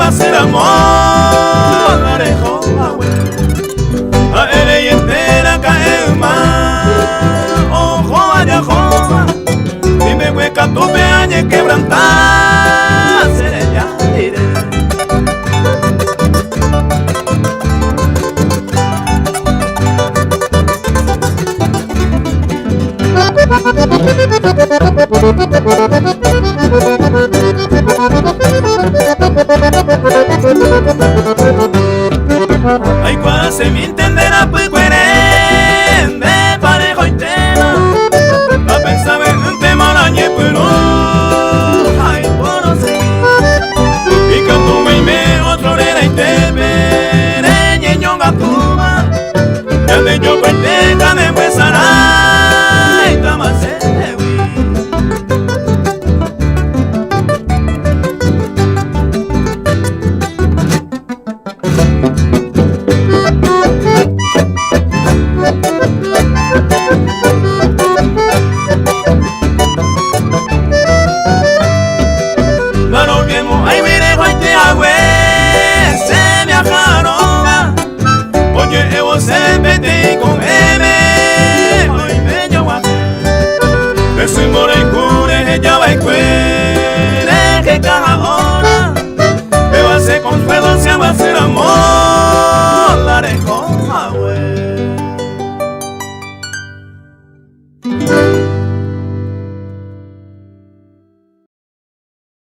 Hacer amor, arejo, a él y entera cae más, ojo, allá, joa, y me hueca tu peañe quebrantar, seré ya, iré. Ay, cuando se me entenderá, pues cueren de parejo y tema. A pensar en un tema arañe, pero ay, por no sé. Y que tú me otro rera y te veré, ñeñonga tuma. Ya de yo cuenteca de huesará y tamase. Se mete con M, hoy me llama. Me soy more y cure, ella va y cuere, que cada hora me va a hacer consuelo, se va a hacer amor, la dejo.